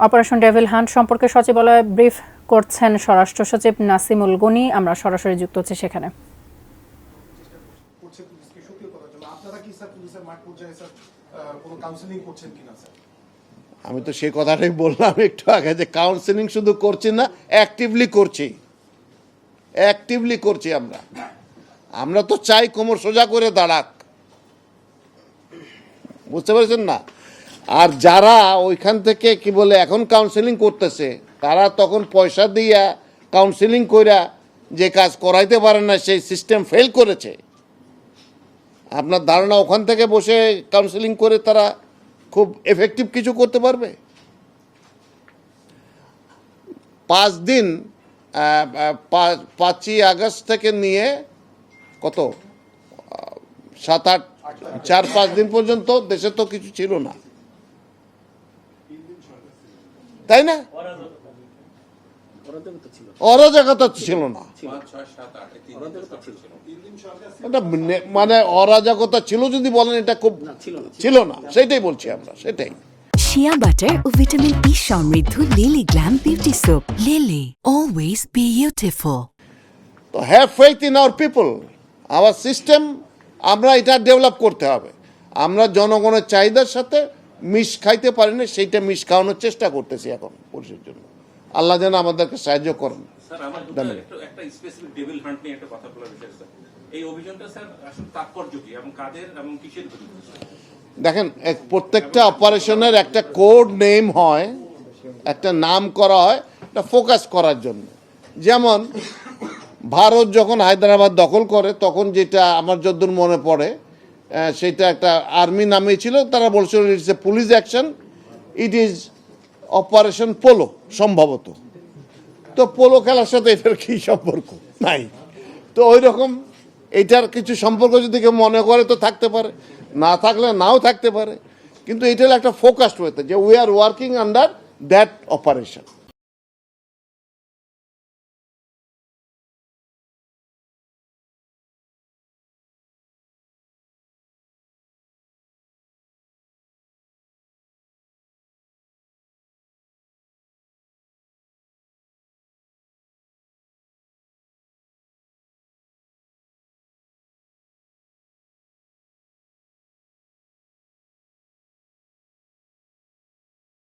Operation devil hunt সম্পর্কে সচিবালয়ে brief করছেন স্বরাষ্ট্র সচিব নাসিমুল গনি। আমরা সরাসরি যুক্ত হচ্ছি সেখানে। আমি তো সেই কথাটাই বললাম একটু আগে যে কাউন্সেলিং শুধু করছি না, অ্যাক্টিভলি করছি আমরা তো চাই কোমর সোজা করে দাঁড়াক, বুঝতে পারছেন না? আর যারা ওইখান থেকে কি বলে এখন কাউন্সেলিং করতেছে তারা তখন পয়সা দিয়া কাউন্সেলিং কইরা যে কাজ করাইতে পারে না, সেই সিস্টেম ফেল করেছে। আপনার ধারণা ওখান থেকে বসে কাউন্সেলিং করে তারা খুব এফেক্টিভ কিছু করতে পারবে? 5 দিন 5ই আগস্ট থেকে নিয়ে কত 7-8 4-5 দিন পর্যন্ত দেশে তো কিছু ছিল না, তাই না? অরাজকতা ছিল না, মানে অরাজকতা ছিল যদি বলেন, এটা খুব ছিল না, সেটাই বলছি আমরা, সেটাই। শিয়া বাটার ও ভিটামিন ই সমৃদ্ধ Lily glam beauty soap. Lily, always beautiful. তো have faith in our people, our system. আমরা এটা ডেভেলপ করতে হবে। আমরা জনগণের চাহিদার সাথে মিশ খাইতে পারি না, সেইটা মিশ খাওয়ানোর চেষ্টা করতেছি এখন পুলিশের জন্য। আল্লাহ যেন আমাদেরকে সাহায্য করেন। একটা স্পেসিফিক ডেভিল হান্ট নিয়ে একটা কথা বলার বিষয় স্যার, এই অভিযানটা স্যার আসলে তাৎপর্য কি এবং কাদের এবং কিসের বিরুদ্ধে? দেখেন, প্রত্যেকটা অপারেশনের একটা কোড নেম হয়, একটা নাম করা হয়, এটা ফোকাস করার জন্য। যেমন ভারত যখন হায়দ্রাবাদ দখল করে তখন যেটা আমার যতদূর মনে পড়ে, সেটা একটা আর্মি নামে ছিল, তারা বলছিল it's a police action, it is operation polo সম্ভবত। তো পোলো খেলার সাথে এটার কী সম্পর্ক? নাই। তো ওই রকম এটার কিছু সম্পর্ক যদি কেউ মনে করে তো থাকতে পারে, না থাকলে নাও থাকতে পারে, কিন্তু এটা হলো একটা ফোকাসড ওয়েতে যে we are working under that operation.